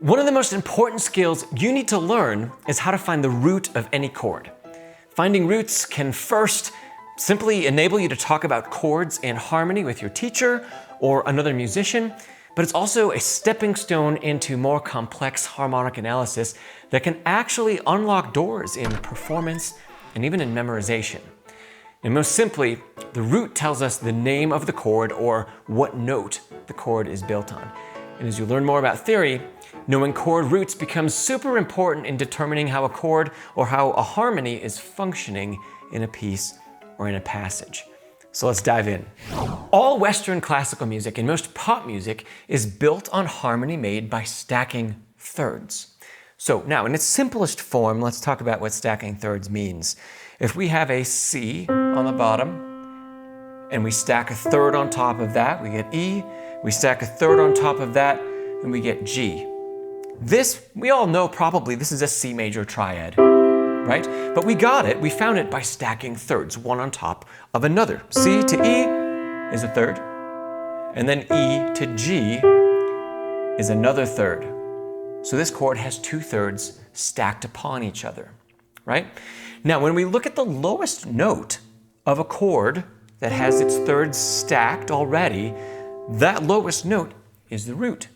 One of the most important skills you need to learn is how to find the root of any chord. Finding roots can first simply enable you to talk about chords and harmony with your teacher or another musician, but it's also a stepping stone into more complex harmonic analysis that can actually unlock doors in performance and even in memorization. And most simply, the root tells us the name of the chord or what note the chord is built on. And as you learn more about theory, knowing chord roots becomes super important in determining how a chord or how a harmony is functioning in a piece or in a passage. So let's dive in. All Western classical music and most pop music is built on harmony made by stacking thirds. So now, in its simplest form, let's talk about what stacking thirds means. If we have a C on the bottom, and we stack a third on top of that, we get E. We stack a third on top of that, and we get G. This, we all know probably, this is a C major triad, right? But we got it, we found it by stacking thirds, one on top of another. C to E is a third, and then E to G is another third. So this chord has two thirds stacked upon each other, right? Now, when we look at the lowest note of a chord that has its thirds stacked already, that lowest note is the root.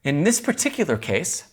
In this particular case,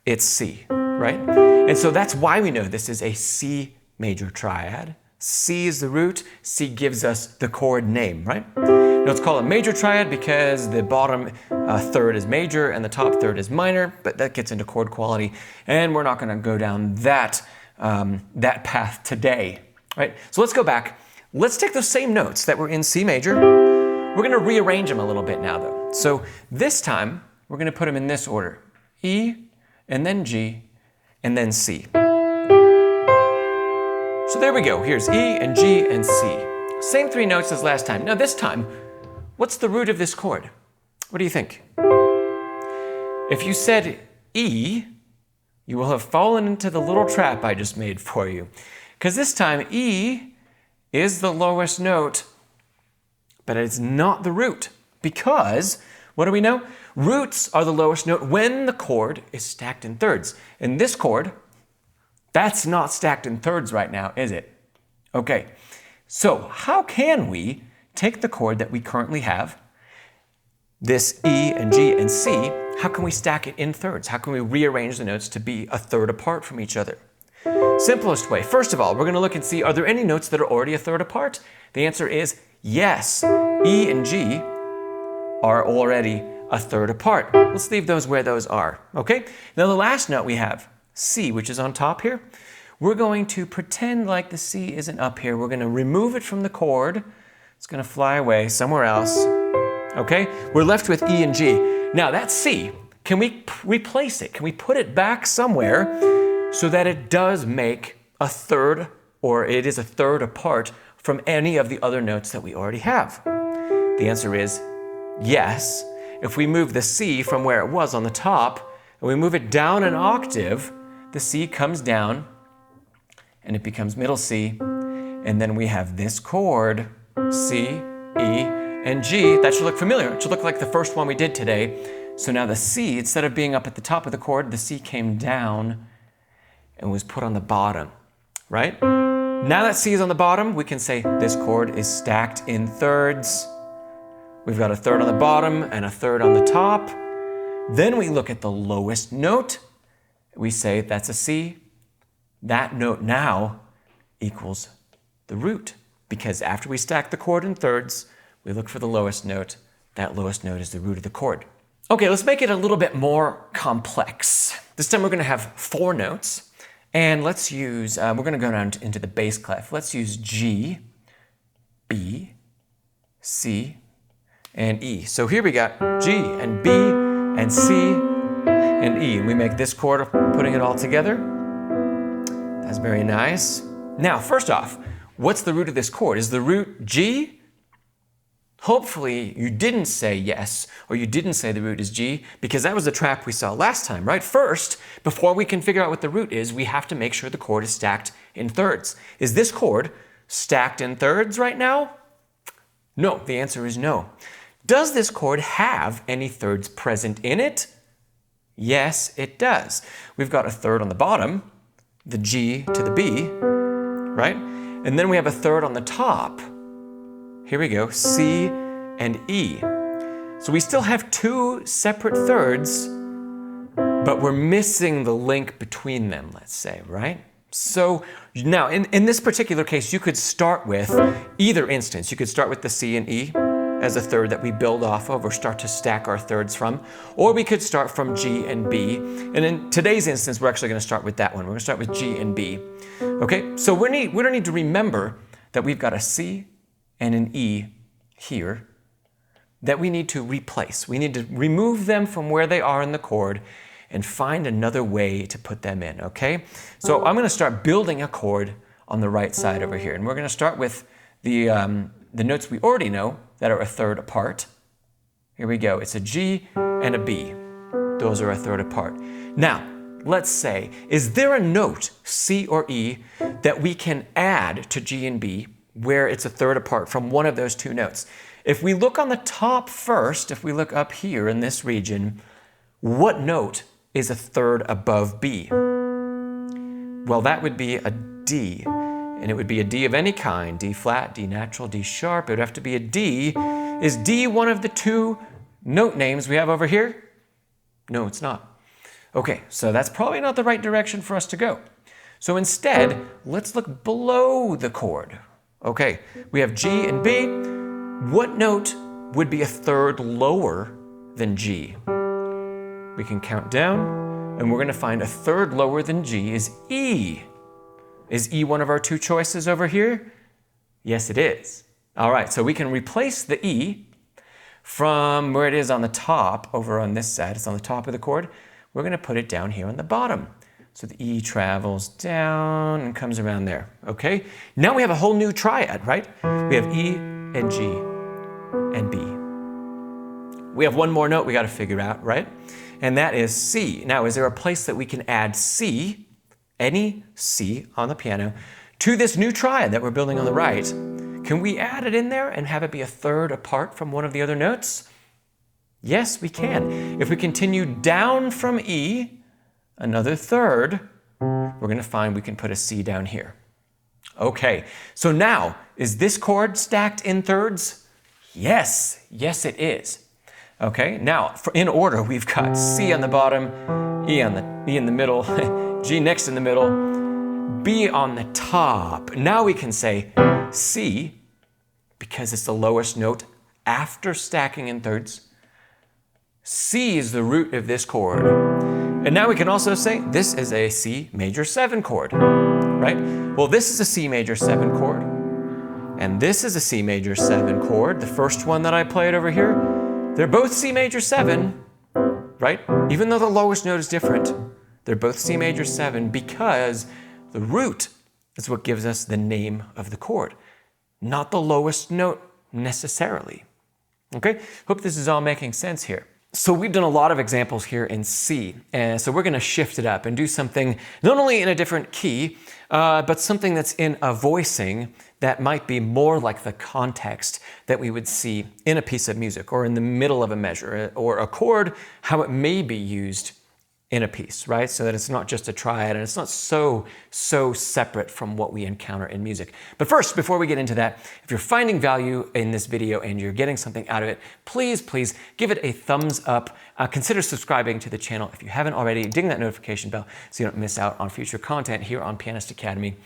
it's C, right? And so that's why we know this is a C major triad. C is the root. C gives us the chord name, right? Now it's called a major triad because the bottom third is major and the top third is minor, but that gets into chord quality, and we're not going to go down that path today, right? So let's go back. Let's take those same notes that were in C major. We're going to rearrange them a little bit now, though. So this time, we're going to put them in this order. E, and then G, and then C. So there we go. Here's E and G and C. Same three notes as last time. Now this time, what's the root of this chord? What do you think? If you said E, you will have fallen into the little trap I just made for you. Because this time, E is the lowest note, but it's not the root. Because, what do we know? Roots are the lowest note when the chord is stacked in thirds. And this chord, that's not stacked in thirds right now, is it? Okay, so how can we take the chord that we currently have, this E and G and C, how can we stack it in thirds? How can we rearrange the notes to be a third apart from each other? Simplest way, first of all, we're going to look and see, are there any notes that are already a third apart? The answer is yes. E and G are already a third apart. Let's leave those where those are, okay? Now the last note we have, C, which is on top here, we're going to pretend like the C isn't up here. We're going to remove it from the chord. It's going to fly away somewhere else, okay? We're left with E and G. Now that C, can we replace it? Can we put it back somewhere so that it does make a third, or it is a third apart from any of the other notes that we already have? The answer is yes. If we move the C from where it was on the top, and we move it down an octave, the C comes down, and it becomes middle C, and then we have this chord, C, E, and G. That should look familiar. It should look like the first one we did today. So now the C, instead of being up at the top of the chord, the C came down and was put on the bottom, right? Now that C is on the bottom, we can say this chord is stacked in thirds. We've got a third on the bottom and a third on the top. Then we look at the lowest note. We say that's a C. That note now equals the root, because after we stack the chord in thirds, we look for the lowest note. That lowest note is the root of the chord. Okay, let's make it a little bit more complex. This time we're going to have 4 notes, and let's use, we're going to go down into the bass clef. Let's use G, B, C, and E. So here we got G and B and C and E. We make this chord putting it all together. That's very nice. Now, first off, what's the root of this chord? Is the root G? Hopefully you didn't say yes, or you didn't say the root is G, because that was the trap we saw last time, right? First, before we can figure out what the root is, we have to make sure the chord is stacked in thirds. Is this chord stacked in thirds right now? No, the answer is no. Does this chord have any thirds present in it? Yes, it does. We've got a third on the bottom, the G to the B, right? And then we have a third on the top. Here we go, C and E. So we still have two separate thirds, but we're missing the link between them, let's say, right? So now, in this particular case, you could start with either instance. You could start with the C and E as a third that we build off of or start to stack our thirds from, or we could start from G and B. And in today's instance, we're actually going to start with that one. We're going to start with G and B. Okay, so we don't need to remember that we've got a C and an E here that we need to replace. We need to remove them from where they are in the chord and find another way to put them in, okay? So I'm going to start building a chord on the right side over here. And we're going to start with the notes we already know that are a third apart. Here we go. It's a G and a B. Those are a third apart. Now, let's say, is there a note, C or E, that we can add to G and B where it's a third apart from one of those two notes? If we look on the top first, if we look up here in this region, what note is a third above B? Well, that would be a D. And it would be a D of any kind, D flat, D natural, D sharp. It would have to be a D. Is D one of the two note names we have over here? No, it's not. Okay, so that's probably not the right direction for us to go. So instead, let's look below the chord. Okay, we have G and B. What note would be a third lower than G? We can count down, and we're going to find a third lower than G is E. Is E one of our two choices over here? Yes, it is. All right, so we can replace the E from where it is on the top, over on this side. It's on the top of the chord. We're going to put it down here on the bottom. So the E travels down and comes around there, okay? Now we have a whole new triad, right? We have E and G and B. We have one more note we got to figure out, right? And that is C. Now, is there a place that we can add C, any C on the piano, to this new triad that we're building on the right? Can we add it in there and have it be a third apart from one of the other notes? Yes, we can. If we continue down from E, another third, we're going to find we can put a C down here. Okay, so now, is this chord stacked in thirds? Yes, yes it is. Okay, now in order, we've got C on the bottom, E in the middle, G next in the middle, B on the top. Now we can say C, because it's the lowest note after stacking in thirds. C is the root of this chord. And now we can also say this is a C major 7 chord, right? Well, this is a C major 7 chord, and this is a C major 7 chord, the first one that I played over here. They're both C major 7, right? Even though the lowest note is different, they're both C major 7 because the root is what gives us the name of the chord, not the lowest note necessarily. Okay, hope this is all making sense here. So we've done a lot of examples here in C, and so we're going to shift it up and do something not only in a different key, but something that's in a voicing that might be more like the context that we would see in a piece of music or in the middle of a measure or a chord, how it may be used in a piece, right? So that it's not just a triad and it's not so separate from what we encounter in music. But first, before we get into that, if you're finding value in this video and you're getting something out of it, please give it a thumbs up. Consider subscribing to the channel if you haven't already. Ding that notification bell so you don't miss out on future content here on Pianist Academy.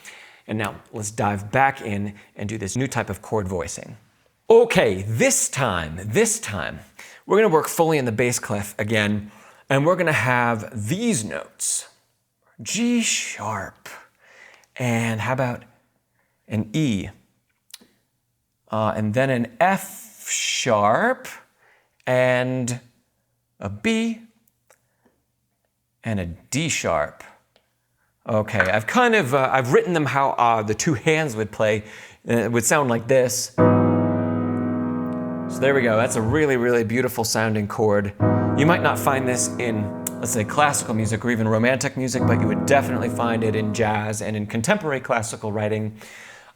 And now let's dive back in and do this new type of chord voicing. Okay, this time, we're gonna work fully in the bass clef again. And we're going to have these notes, G sharp, and how about an E, and then an F sharp, and a B, and a D sharp. Okay, I've written them how the two hands would play. It would sound like this. So there we go. That's a really, really beautiful sounding chord. You might not find this in, let's say, classical music or even romantic music, but you would definitely find it in jazz and in contemporary classical writing.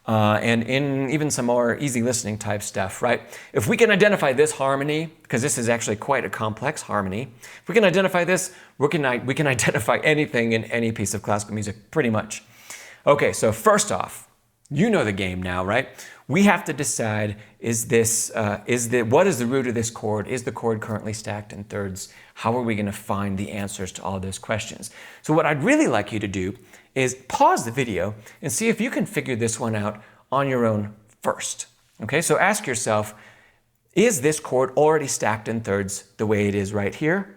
and in even some more easy listening type stuff, right? If we can identify this harmony, because this is actually quite a complex harmony, if we can identify this, we can identify anything in any piece of classical music, pretty much. Okay, so first off, you know the game now, right? We have to decide, what is the root of this chord? Is the chord currently stacked in thirds? How are we going to find the answers to all those questions? So what I'd really like you to do is pause the video and see if you can figure this one out on your own first. Okay, so ask yourself, is this chord already stacked in thirds the way it is right here?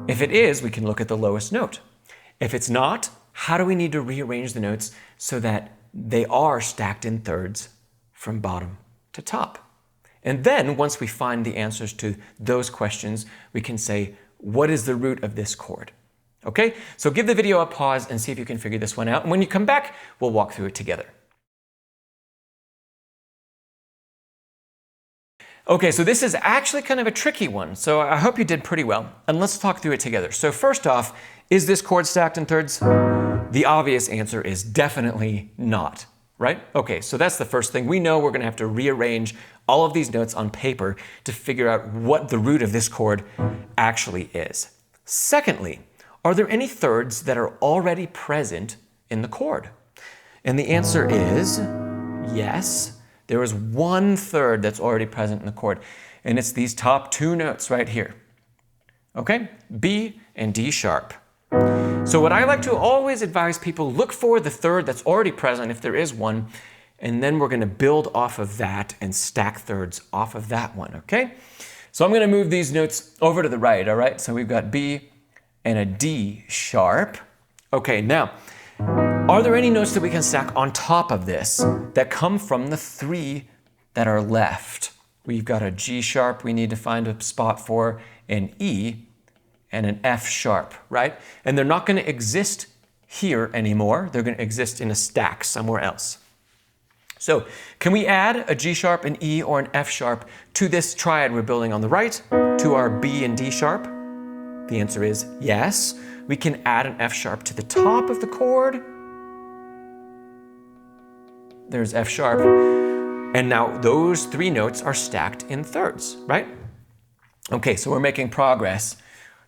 If it is, we can look at the lowest note. If it's not, how do we need to rearrange the notes so that they are stacked in thirds from bottom to top? And then once we find the answers to those questions, we can say, what is the root of this chord? Okay, so give the video a pause and see if you can figure this one out. And when you come back, we'll walk through it together. Okay, so this is actually kind of a tricky one. So I hope you did pretty well. And let's talk through it together. So first off, is this chord stacked in thirds? The obvious answer is definitely not, right? Okay, so that's the first thing. We know we're going to have to rearrange all of these notes on paper to figure out what the root of this chord actually is. Secondly, are there any thirds that are already present in the chord? And the answer is yes. There is one third that's already present in the chord, and it's these top two notes right here. Okay, B and D sharp. So what I like to always advise people, look for the third that's already present if there is one, and then we're going to build off of that and stack thirds off of that one, okay? So I'm going to move these notes over to the right, all right? So we've got B and a D sharp. Okay, now, are there any notes that we can stack on top of this that come from the three that are left? We've got a G sharp we need to find a spot for, an E, and an F sharp, right? And they're not going to exist here anymore. They're going to exist in a stack somewhere else. So can we add a G sharp, an E, or an F sharp to this triad we're building on the right, to our B and D sharp? The answer is yes. We can add an F sharp to the top of the chord. There's F sharp. And now those three notes are stacked in thirds, right? Okay, so we're making progress.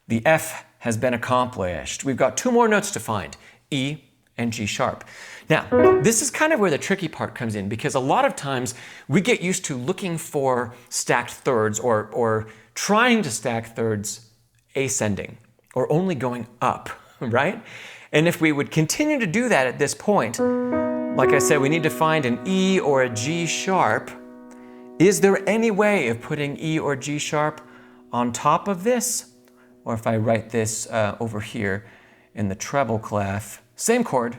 The F has been accomplished. We've got two more notes to find, E and G sharp. Now, this is kind of where the tricky part comes in, because a lot of times we get used to looking for stacked thirds or trying to stack thirds ascending or only going up, right? And if we would continue to do that at this point, like I said, we need to find an E or a G sharp. Is there any way of putting E or G sharp on top of this? Or if I write this over here in the treble clef, same chord,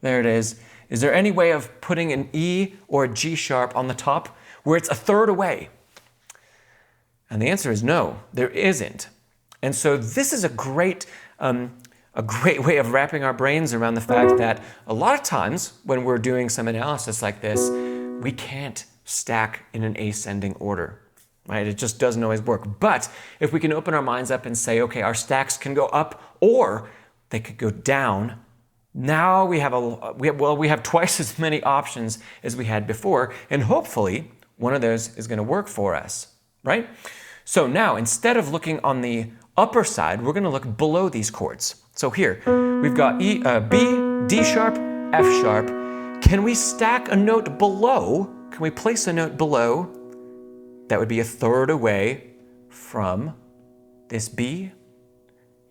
there it is. Is there any way of putting an E or a G sharp on the top where it's a third away? And the answer is no, there isn't. And so this is a great way of wrapping our brains around the fact that a lot of times when we're doing some analysis like this, we can't stack in an ascending order. Right? It just doesn't always work. But if we can open our minds up and say, okay, our stacks can go up or they could go down, now we have twice as many options as we had before, and hopefully one of those is going to work for us, right? So now instead of looking on the upper side, we're going to look below these chords. So here we've got B, D sharp, F sharp. Can we stack a note below? Can we place a note below? That would be a third away from this B.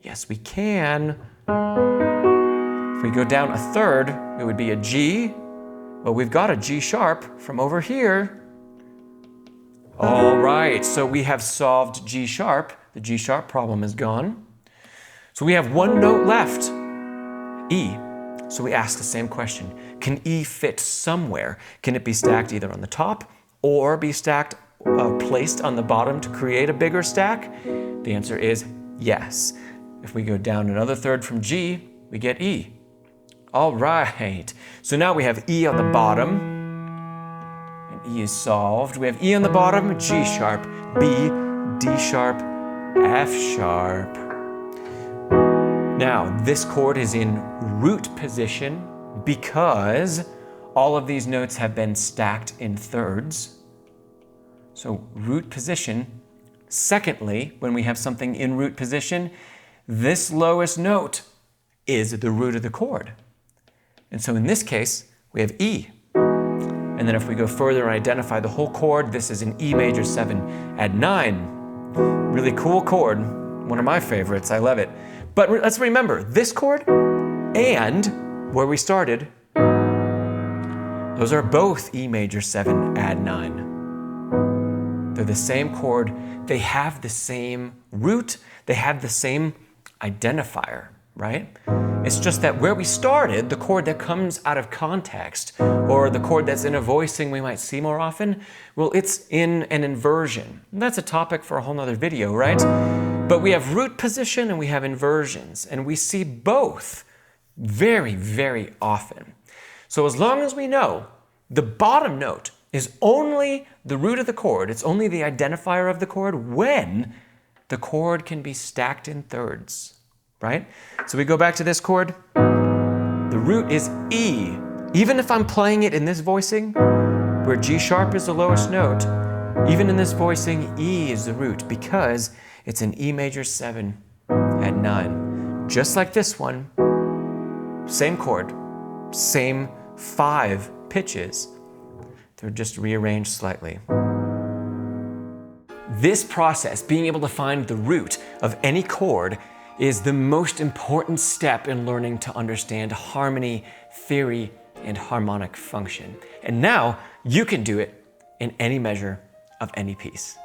Yes, we can. If we go down a third, it would be a G. Well, we've got a G sharp from over here. All right, so we have solved G sharp. The G sharp problem is gone. So we have one note left, E. So we ask the same question. Can E fit somewhere? Can it be stacked either on the top or be stacked placed on the bottom to create a bigger stack? The answer is yes. If we go down another third from G, we get E. All right, so now we have E on the bottom, and E is solved. We have E on the bottom, G sharp, B, D sharp, F sharp. Now, this chord is in root position because all of these notes have been stacked in thirds. So root position. Secondly, when we have something in root position, this lowest note is the root of the chord. And so in this case, we have E. And then if we go further and identify the whole chord, this is an E major 7 add 9. Really cool chord, one of my favorites, I love it. But let's remember, this chord and where we started, those are both E major 7 add 9. They're the same chord, they have the same root, they have the same identifier, right? It's just that where we started, the chord that comes out of context, or the chord that's in a voicing we might see more often, well, it's in an inversion. And that's a topic for a whole nother video, right? But we have root position and we have inversions, and we see both very, very often. So as long as we know the bottom note is only the root of the chord, it's only the identifier of the chord when the chord can be stacked in thirds, right? So we go back to this chord, the root is E. Even if I'm playing it in this voicing, where G sharp is the lowest note, even in this voicing, E is the root because it's an E major 7 add 9. Just like this one, same chord, same 5 pitches. They're just rearranged slightly. This process, being able to find the root of any chord, is the most important step in learning to understand harmony, theory, and harmonic function. And now you can do it in any measure of any piece.